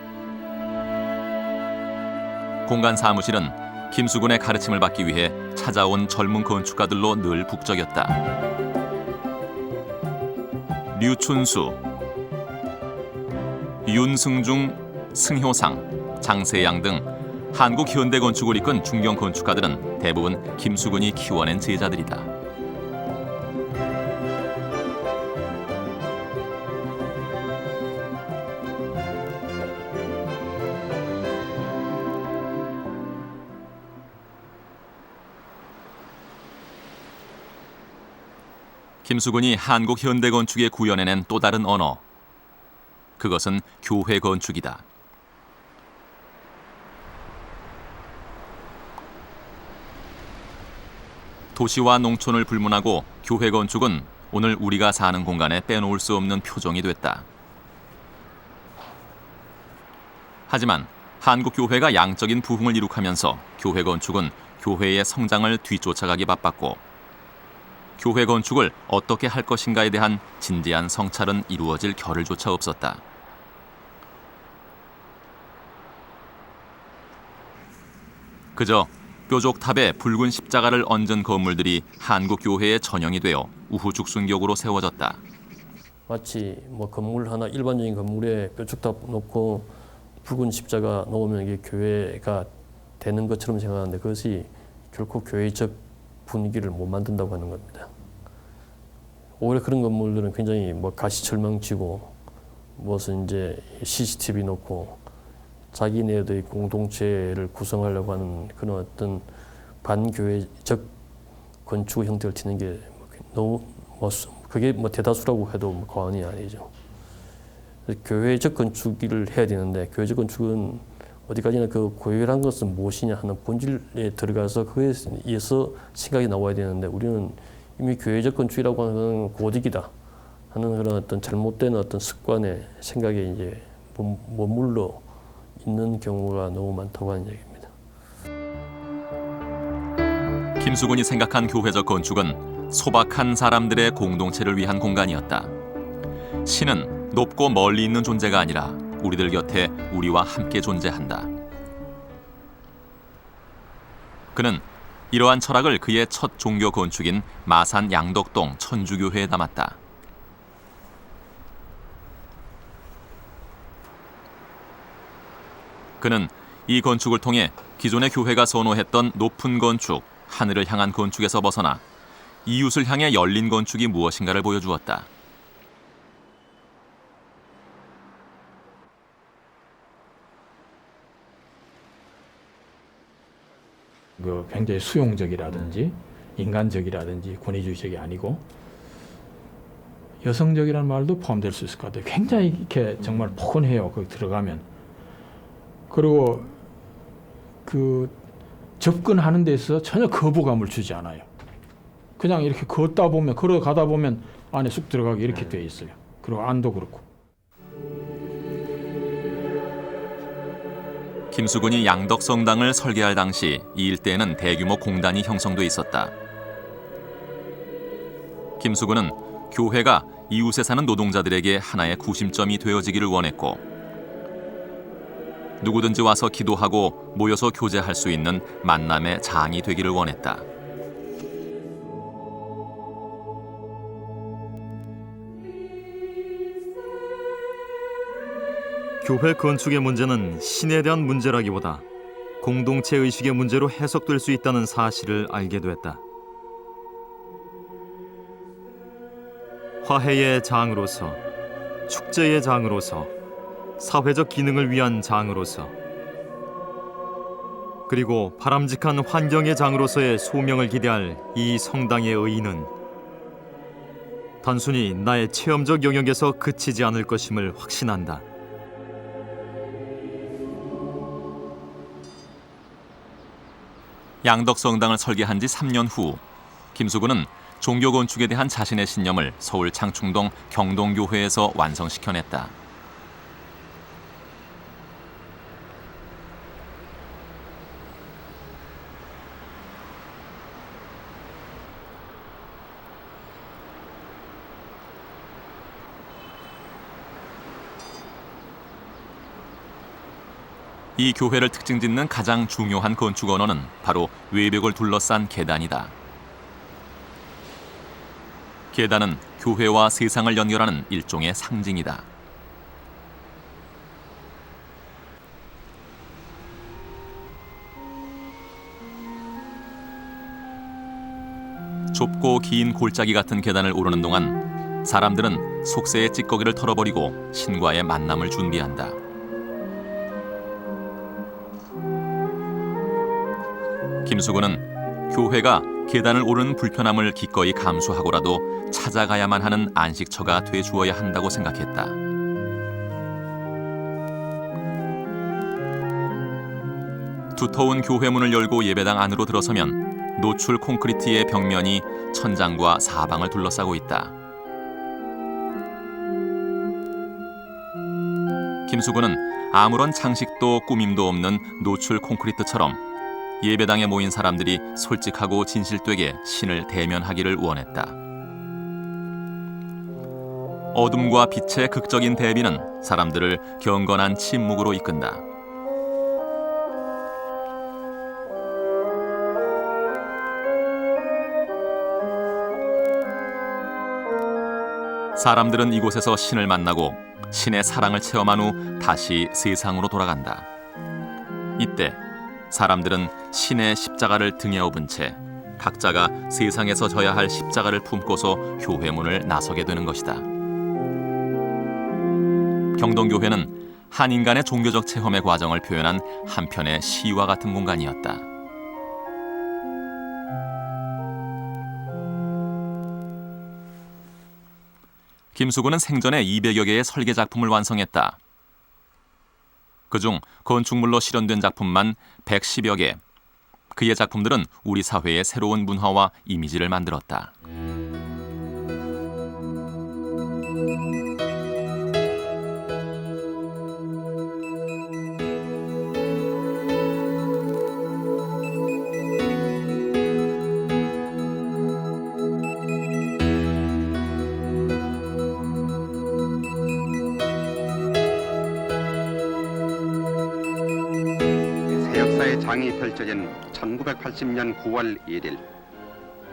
공간 사무실은 김수근의 가르침을 받기 위해 찾아온 젊은 건축가들로 늘 북적였다. 류춘수, 윤승중, 승효상, 장세양 등 한국 현대 건축을 이끈 중견 건축가들은 대부분 김수근이 키워낸 제자들이다. 김수근이 한국 현대 건축에 구현해낸 또 다른 언어, 그것은 교회 건축이다. 도시와 농촌을 불문하고 교회 건축은 오늘 우리가 사는 공간에 빼놓을 수 없는 표정이 됐다. 하지만 한국 교회가 양적인 부흥을 이룩하면서 교회 건축은 교회의 성장을 뒤쫓아가기 바빴고 교회 건축을 어떻게 할 것인가에 대한 진지한 성찰은 이루어질 겨를조차 없었다. 그저 뾰족탑에 붉은 십자가를 얹은 건물들이 한국 교회의 전형이 되어 우후죽순격으로 세워졌다. 마치 뭐 건물 하나 일반적인 건물에 뾰족탑 놓고 붉은 십자가 놓으면 이게 교회가 되는 것처럼 생각하는데 그것이 결코 교회적 분위기를 못 만든다고 하는 겁니다. 오히려 그런 건물들은 굉장히 뭐 가시철망치고 무슨 이제 CCTV 놓고 자기네들의 공동체를 구성하려고 하는 그런 어떤 반교회적 건축 형태를 띠는 게 너무 그게 대다수라고 해도 과언이 아니죠. 교회적 건축을 해야 되는데 교회적 건축은 어디까지나 그 교회란 것은 무엇이냐 하는 본질에 들어가서 그에 의해서 생각이 나와야 되는데 우리는 이미 교회적 건축이라고 하는 건 고딕이다 하는 그런 어떤 잘못된 어떤 습관의 생각에 이제 머물러 있는 경우가 너무 많다고 하는 얘기입니다. 김수근이 생각한 교회적 건축은 소박한 사람들의 공동체를 위한 공간이었다. 신은 높고 멀리 있는 존재가 아니라 우리들 곁에 우리와 함께 존재한다. 그는 이러한 철학을 그의 첫 종교 건축인 마산 양덕동 천주교회에 담았다. 그는 이 건축을 통해 기존의 교회가 선호했던 높은 건축, 하늘을 향한 건축에서 벗어나 이웃을 향해 열린 건축이 무엇인가를 보여주었다. 그 굉장히 수용적이라든지 인간적이라든지 권위주의적이 아니고 여성적이라는 말도 포함될 수 있을 것 같아요. 굉장히 이렇게 정말 포근해요. 거기 들어가면. 그리고 그 접근하는 데 있어서 전혀 거부감을 주지 않아요. 그냥 이렇게 걸어가다 보면 안에 쑥 들어가게 이렇게 돼 있어요. 그리고 안도 그렇고. 김수근이 양덕성당을 설계할 당시 이 일대에는 대규모 공단이 형성돼 있었다. 김수근은 교회가 이웃에 사는 노동자들에게 하나의 구심점이 되어지기를 원했고 누구든지 와서 기도하고 모여서 교제할 수 있는 만남의 장이 되기를 원했다. 교회 건축의 문제는 신에 대한 문제라기보다 공동체 의식의 문제로 해석될 수 있다는 사실을 알게 됐다. 화해의 장으로서, 축제의 장으로서, 사회적 기능을 위한 장으로서, 그리고 바람직한 환경의 장으로서의 소명을 기대할 이 성당의 의의는 단순히 나의 체험적 영역에서 그치지 않을 것임을 확신한다. 양덕성당을 설계한 지 3년 후 김수근은 종교 건축에 대한 자신의 신념을 서울 창충동 경동교회에서 완성시켜냈다. 이 교회를 특징짓는 가장 중요한 건축 언어는 바로 외벽을 둘러싼 계단이다. 계단은 교회와 세상을 연결하는 일종의 상징이다. 좁고 긴 골짜기 같은 계단을 오르는 동안 사람들은 속세의 찌꺼기를 털어버리고 신과의 만남을 준비한다. 김수근은 교회가 계단을 오르는 불편함을 기꺼이 감수하고라도 찾아가야만 하는 안식처가 돼 주어야 한다고 생각했다. 두터운 교회문을 열고 예배당 안으로 들어서면 노출 콘크리트의 벽면이 천장과 사방을 둘러싸고 있다. 김수근은 아무런 장식도 꾸밈도 없는 노출 콘크리트처럼 예배당에 모인 사람들이 솔직하고 진실되게 신을 대면하기를 원했다. 어둠과 빛의 극적인 대비는 사람들을 경건한 침묵으로 이끈다. 사람들은 이곳에서 신을 만나고 신의 사랑을 체험한 후 다시 세상으로 돌아간다. 이때 사람들은 신의 십자가를 등에 업은 채 각자가 세상에서 져야 할 십자가를 품고서 교회문을 나서게 되는 것이다. 경동교회는 한 인간의 종교적 체험의 과정을 표현한 한편의 시와 같은 공간이었다. 김수근은 생전에 200여 개의 설계 작품을 완성했다. 그중 건축물로 실현된 작품만 110여 개. 그의 작품들은 우리 사회의 새로운 문화와 이미지를 만들었다. 장이 펼쳐진 1980년 9월 1일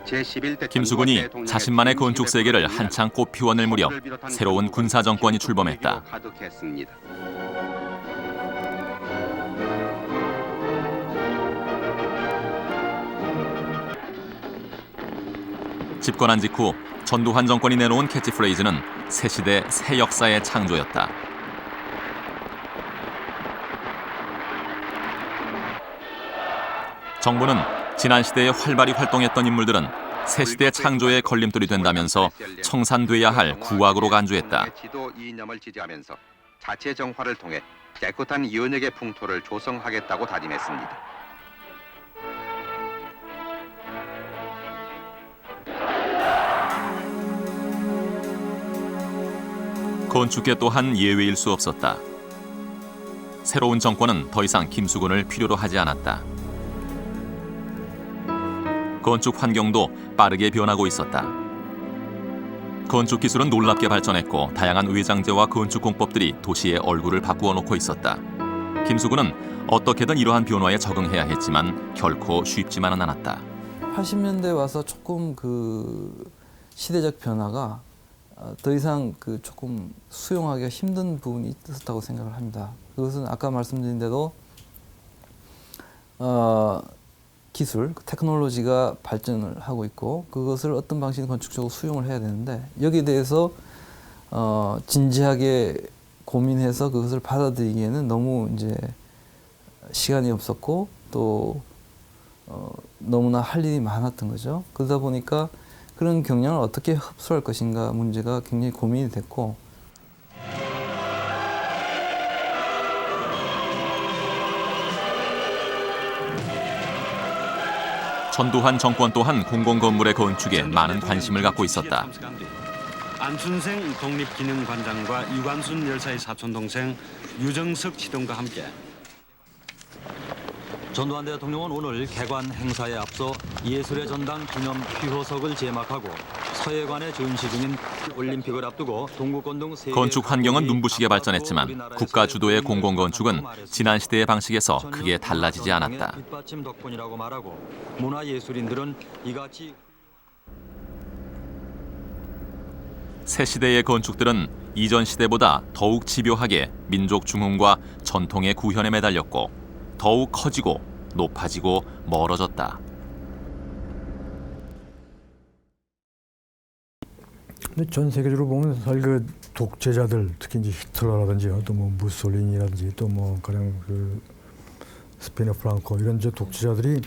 제11대 김수근이 자신만의 건축 세계를 한창 꽃피워낼 무렵 새로운 군사 정권이 출범했다. 집권한 직후 전두환 정권이 내놓은 캐치프레이즈는 새 시대 새 역사의 창조였다. 정부는 지난 시대에 활발히 활동했던 인물들은 새 시대 창조의 걸림돌이 된다면서 청산돼야 할 구악으로 간주했다. 지도 이념을 지지하면서 자체 정화를 통해 깨끗한 연예계 풍토를 조성하겠다고 다짐했습니다. 건축계 또한 예외일 수 없었다. 새로운 정권은 더 이상 김수근을 필요로 하지 않았다. 건축 환경도 빠르게 변하고 있었다. 건축 기술은 놀랍게 발전했고 다양한 외장재와 건축 공법들이 도시의 얼굴을 바꾸어 놓고 있었다. 김수근은 어떻게든 이러한 변화에 적응해야 했지만 결코 쉽지만은 않았다. 80년대 와서 조금 그 시대적 변화가 더 이상 그 조금 수용하기가 힘든 부분이 있었다고 생각을 합니다. 그것은 아까 말씀드린 대로 기술, 테크놀로지가 발전을 하고 있고 그것을 어떤 방식으로 건축적으로 수용을 해야 되는데 여기에 대해서 진지하게 고민해서 그것을 받아들이기에는 너무 이제 시간이 없었고 또 너무나 할 일이 많았던 거죠. 그러다 보니까 그런 경향을 어떻게 흡수할 것인가 문제가 굉장히 고민이 됐고 전두환 정권 또한 공공건물의 건축에 많은 관심을 갖고 있었다. 안춘생 독립기념관장과 유관순 열사의 사촌동생 유정석 시동과 함께 전두환 대통령은 오늘 개관 행사에 앞서 예술의 전당 기념 피호석을 제막하고 서예관에 전시 중인 올림픽을 앞두고 동구권 등 건축 환경은 눈부시게 발전했지만 국가 주도의 공공건축은 지난 시대의 방식에서 크게 달라지지 않았다. 뒷받침 덕분이라고 말하고 문화예술인들은 이같이 새 시대의 건축들은 이전 시대보다 더욱 집요하게 민족 중흥과 전통의 구현에 매달렸고 더욱 커지고 높아지고 멀어졌다. 근데 전 세계적으로 보면 사실 그 독재자들 특히 이제 히틀러라든지 또 뭐 무솔리니라든지 또 뭐 가령 그 스페인 프랑코 이런 이제 독재자들이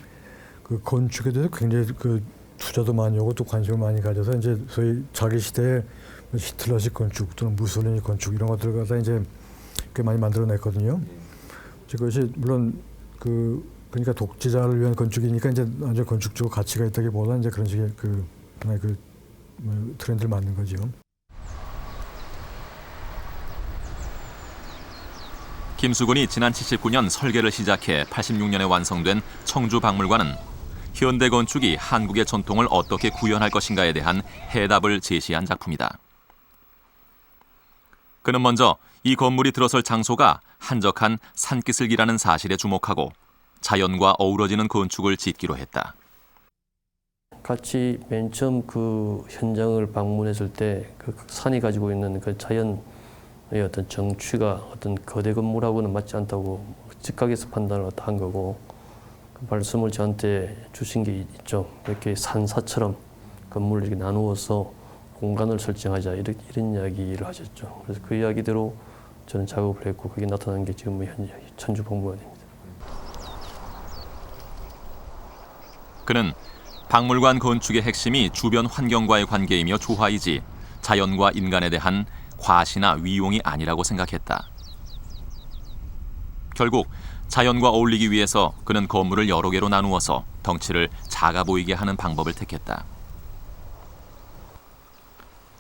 그 건축에 대해서 굉장히 그 투자도 많이 하고 또 관심을 많이 가져서 이제 소위 자기 시대에 히틀러식 건축 또는 무솔리니 건축 이런 것들을 갖다 이제 꽤 많이 만들어냈거든요. 그것이 물론 그 그러니까 독재자를 위한 건축이니까 이제 완전 건축적 가치가 있다기보다는 이제 그런 식의 하나의 트렌드를 만든 거죠. 김수근이 지난 79년 설계를 시작해 86년에 완성된 청주박물관은 현대 건축이 한국의 전통을 어떻게 구현할 것인가에 대한 해답을 제시한 작품이다. 그는 먼저 이 건물이 들어설 장소가 한적한 산기슭이라는 사실에 주목하고 자연과 어우러지는 건축을 짓기로 했다. 같이 맨 처음 그 현장을 방문했을 때 그 산이 가지고 있는 그 자연의 어떤 정취가 어떤 거대 건물하고는 맞지 않다고 즉각에서 판단을 한 거고, 그 말씀을 저한테 주신 게 있죠. 이렇게 산사처럼 건물을 이렇게 나누어서 공간을 설정하자, 이런 이야기를 하셨죠. 그래서 그 이야기대로 저는 작업을 했고, 그게 나타난 게 지금 현재 천주박물관입니다. 그는 박물관 건축의 핵심이 주변 환경과의 관계이며 조화이지 자연과 인간에 대한 과시나 위용이 아니라고 생각했다. 결국 자연과 어울리기 위해서 그는 건물을 여러 개로 나누어서 덩치를 작아 보이게 하는 방법을 택했다.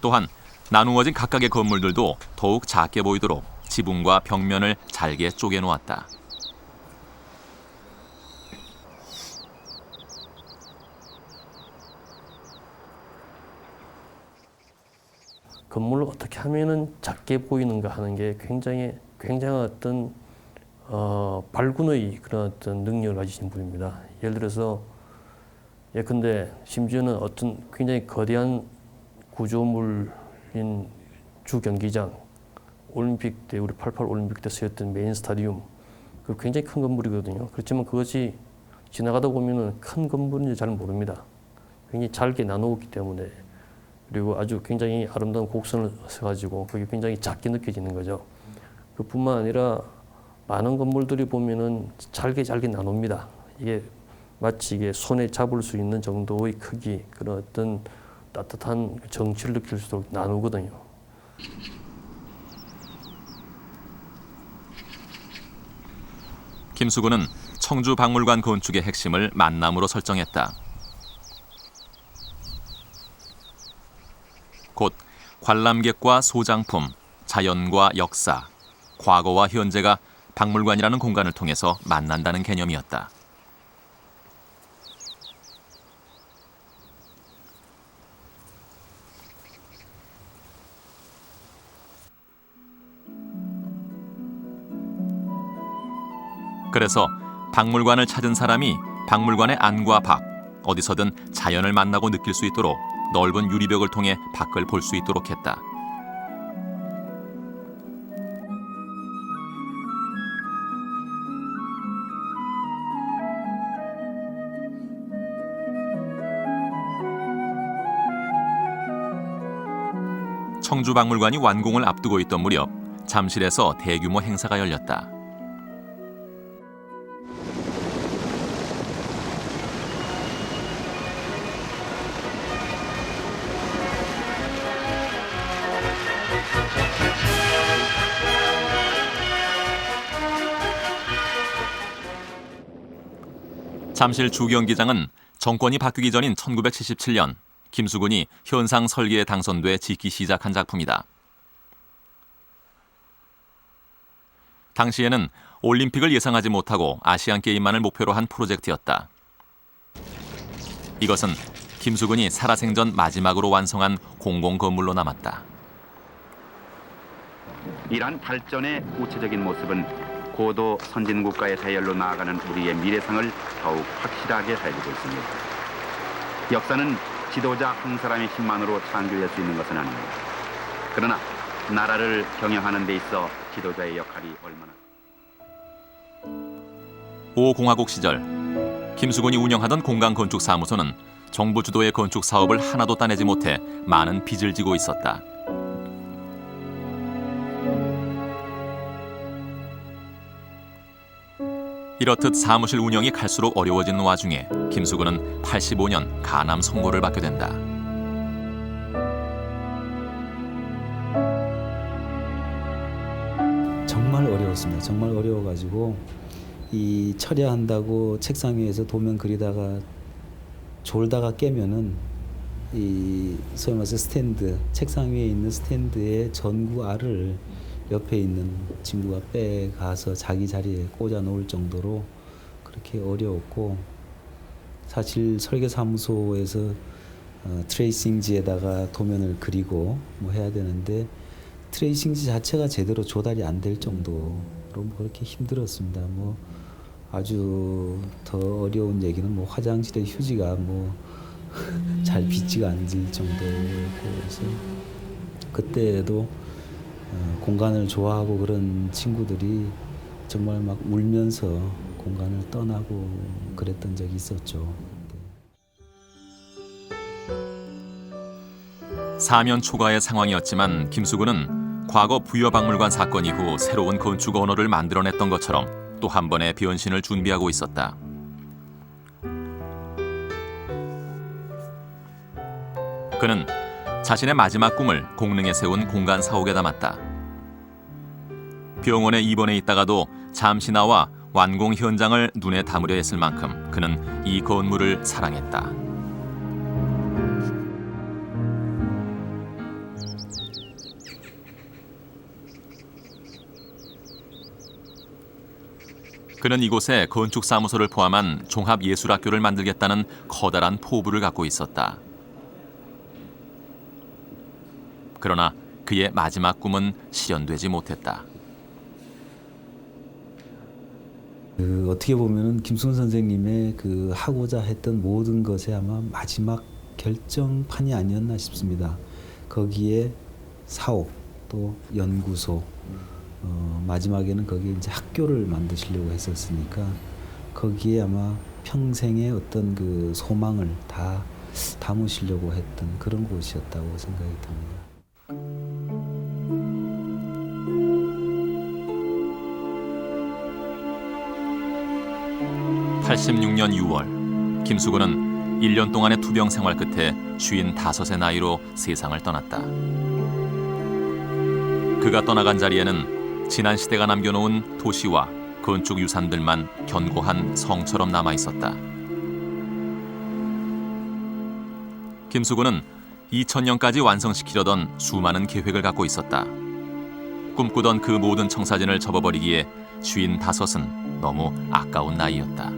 또한 나누어진 각각의 건물들도 더욱 작게 보이도록 지붕과 벽면을 잘게 쪼개 놓았다. 건물을 어떻게 하면은 작게 보이는가 하는 게 굉장한 어떤 발군의 그런 어떤 능력을 가지신 분입니다. 예를 들어서 예컨대 심지어는 어떤 굉장히 거대한 구조물인 주 경기장, 올림픽 때 우리 88 올림픽 때 쓰였던 메인 스타디움, 그 굉장히 큰 건물이거든요. 그렇지만 그것이 지나가다 보면은 큰 건물인지 잘 모릅니다. 굉장히 잘게 나누었기 때문에. 그리고 아주 굉장히 아름다운 곡선을 써가지고 그게 굉장히 작게 느껴지는 거죠. 그뿐만 아니라 많은 건물들이 보면은 잘게 나눕니다. 이게 마치 이게 손에 잡을 수 있는 정도의 크기, 그런 어떤 따뜻한 정취를 느낄 수 있도록 나누거든요. 김수근은 청주박물관 건축의 핵심을 만남으로 설정했다. 곧 관람객과 소장품, 자연과 역사, 과거와 현재가 박물관이라는 공간을 통해서 만난다는 개념이었다. 그래서 박물관을 찾은 사람이 박물관의 안과 밖, 어디서든 자연을 만나고 느낄 수 있도록 넓은 유리벽을 통해 밖을 볼 수 있도록 했다. 청주박물관이 완공을 앞두고 있던 무렵 잠실에서 대규모 행사가 열렸다. 잠실 주경기장은 정권이 바뀌기 전인 1977년 김수근이 현상 설계에 당선돼 짓기 시작한 작품이다. 당시에는 올림픽을 예상하지 못하고 아시안게임만을 목표로 한 프로젝트였다. 이것은 김수근이 살아생전 마지막으로 완성한 공공건물로 남았다. 이러한 발전의 구체적인 모습은 고도 선진국가의 대열로 나아가는 우리의 미래상을 더욱 확실하게 해주고 있습니다. 역사는 지도자 한 사람의 힘만으로 창조할 수 있는 것은 아닙니다. 그러나 나라를 경영하는 데 있어 지도자의 역할이 얼마나... 5공화국 시절 김수근이 운영하던 공간건축사무소는 정부 주도의 건축 사업을 하나도 따내지 못해 많은 빚을 지고 있었다. 이렇듯 사무실 운영이 갈수록 어려워지는 와중에 김수근은 85년 간암 선고를 받게 된다. 정말 어려웠습니다. 정말 어려워가지고 이 철야한다고 책상 위에서 도면 그리다가 졸다가 깨면은 이 소위 말해서 스탠드, 책상 위에 있는 스탠드의 전구 알을 옆에 있는 친구가 빼가서 자기 자리에 꽂아 놓을 정도로 그렇게 어려웠고, 사실 설계사무소에서 트레이싱지에다가 도면을 그리고 뭐 해야 되는데 트레이싱지 자체가 제대로 조달이 안 될 정도로 뭐 그렇게 힘들었습니다. 뭐 아주 더 어려운 얘기는 뭐 화장실의 휴지가 뭐 잘 빗지가 않을 정도였고, 그래서 그때도 공간을 좋아하고 그런 친구들이 정말 막 울면서 공간을 떠나고 그랬던 적이 있었죠. 사면 초과의 상황이었지만 김수근은 과거 부여박물관 사건 이후 새로운 건축 언어를 만들어냈던 것처럼 또 한 번의 변신을 준비하고 있었다. 그는 자신의 마지막 꿈을 공릉에 세운 공간 사옥에 담았다. 병원에 입원해 있다가도 잠시 나와 완공 현장을 눈에 담으려 했을 만큼 그는 이 건물을 사랑했다. 그는 이곳에 건축사무소를 포함한 종합예술학교를 만들겠다는 커다란 포부를 갖고 있었다. 그러나 그의 마지막 꿈은 실현되지 못했다. 어떻게 보면은 김수근 선생님의 그 하고자 했던 모든 것의 아마 마지막 결정판이 아니었나 싶습니다. 거기에 사옥 또 연구소, 마지막에는 거기에 이제 학교를 만드시려고 했었으니까 거기에 아마 평생의 어떤 그 소망을 다 담으시려고 했던 그런 곳이었다고 생각이 듭니다. 86년 6월 김수근은 1년 동안의 투병 생활 끝에 55의 나이로 세상을 떠났다. 그가 떠나간 자리에는 지난 시대가 남겨놓은 도시와 건축 유산들만 견고한 성처럼 남아 있었다. 김수근은 2000년까지 완성시키려던 수많은 계획을 갖고 있었다. 꿈꾸던 그 모든 청사진을 접어버리기에 55은 너무 아까운 나이였다.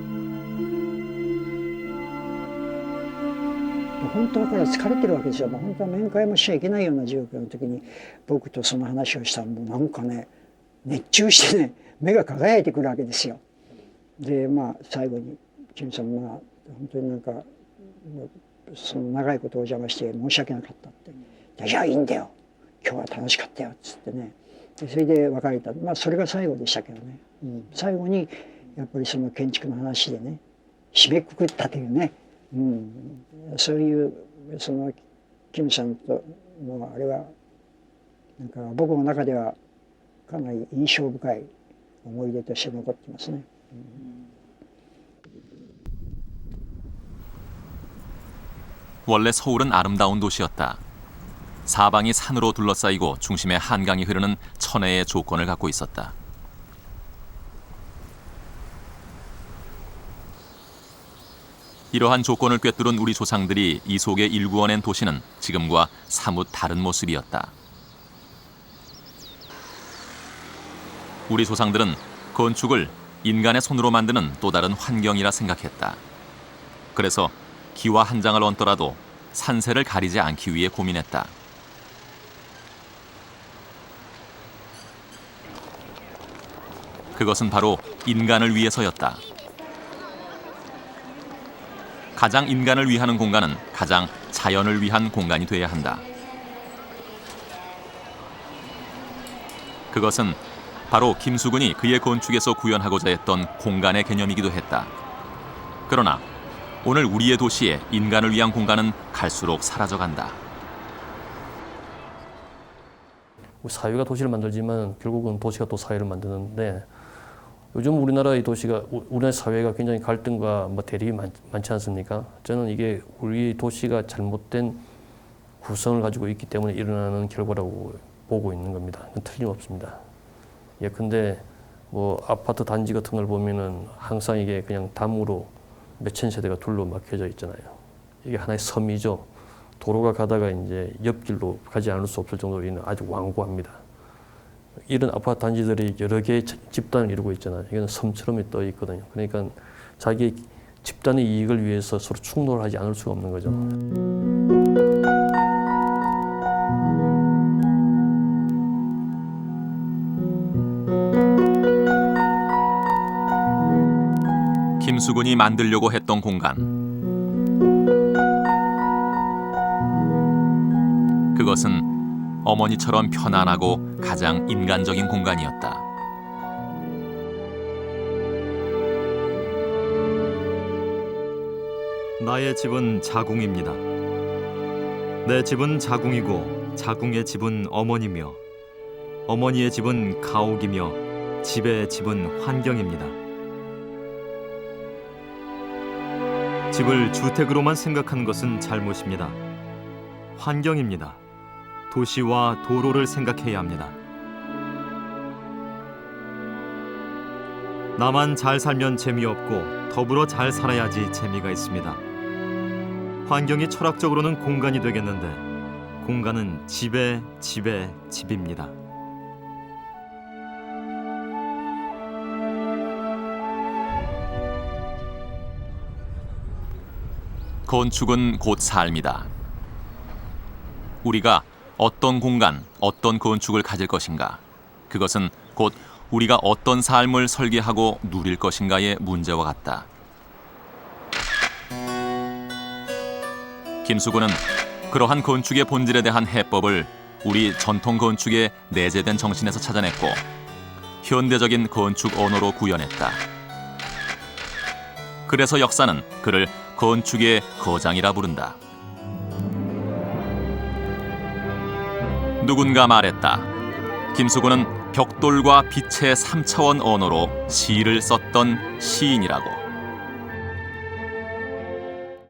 本当から疲れてるわけですよ。本当は面会もしちゃいけないような状況の時に僕とその話をしたらもうなんかね熱中してね目が輝いてくるわけですよ。でまあ最後に金さんまあ本当になんかその長いことお邪魔して申し訳なかったって「いやいいんだよ今日は楽しかったよ」っつってねでそれで別れた。まあそれが最後でしたけどね、最後にやっぱりその建築の話でね締めくくったというね。そういうそのキムさんとのあれはなんか僕の中ではかなり印象深い思い出として残ってますね。 원래 서울은 아름다운 도시였다. 사방이 산으로 둘러싸이고 중심에 한강이 흐르는 천혜의 조건을 갖고 있었다. 이러한 조건을 꿰뚫은 우리 조상들이 이 속에 일구어낸 도시는 지금과 사뭇 다른 모습이었다. 우리 조상들은 건축을 인간의 손으로 만드는 또 다른 환경이라 생각했다. 그래서 기와 한 장을 얹더라도 산세를 가리지 않기 위해 고민했다. 그것은 바로 인간을 위해서였다. 가장 인간을 위하는 공간은 가장 자연을 위한 공간이 돼야 한다. 그것은 바로 김수근이 그의 건축에서 구현하고자 했던 공간의 개념이기도 했다. 그러나 오늘 우리의 도시에 인간을 위한 공간은 갈수록 사라져간다. 사회가 도시를 만들지만 결국은 도시가 또 사회를 만드는데 요즘 우리나라의 도시가 우리나라 사회가 굉장히 갈등과 대립이 많지 않습니까? 저는 이게 우리 도시가 잘못된 구성을 가지고 있기 때문에 일어나는 결과라고 보고 있는 겁니다. 틀림없습니다. 예컨대 뭐 아파트 단지 같은 걸 보면은 항상 이게 그냥 담으로 몇천 세대가 둘러 막혀져 있잖아요. 이게 하나의 섬이죠. 도로가 가다가 이제 옆길로 가지 않을 수 없을 정도로 있는 아주 완고합니다. 이런 아파트 단지들이 여러 개의 집단을 이루고 있잖아요. 이건 섬처럼 떠 있거든요. 그러니까 자기 집단의 이익을 위해서 서로 충돌하지 않을 수가 없는 거죠. 김수근이 만들려고 했던 공간. 그것은 어머니처럼 편안하고 가장 인간적인 공간이었다. 나의 집은 자궁입니다. 내 집은 자궁이고 자궁의 집은 어머니며 어머니의 집은 가옥이며 집의 집은 환경입니다. 집을 주택으로만 생각하는 것은 잘못입니다. 환경입니다. 도시와 도로를 생각해야 합니다. 나만 잘 살면 재미없고 더불어 잘 살아야지 재미가 있습니다. 환경이 철학적으로는 공간이 되겠는데 공간은 집의 집입니다. 건축은 곧 삶이다. 우리가 어떤 공간, 어떤 건축을 가질 것인가, 그것은 곧 우리가 어떤 삶을 설계하고 누릴 것인가의 문제와 같다. 김수근은 그러한 건축의 본질에 대한 해법을 우리 전통 건축의 내재된 정신에서 찾아냈고 현대적인 건축 언어로 구현했다. 그래서 역사는 그를 건축의 거장이라 부른다. 누군가 말했다. 김수근은 벽돌과 빛의 3차원 언어로 시를 썼던 시인이라고.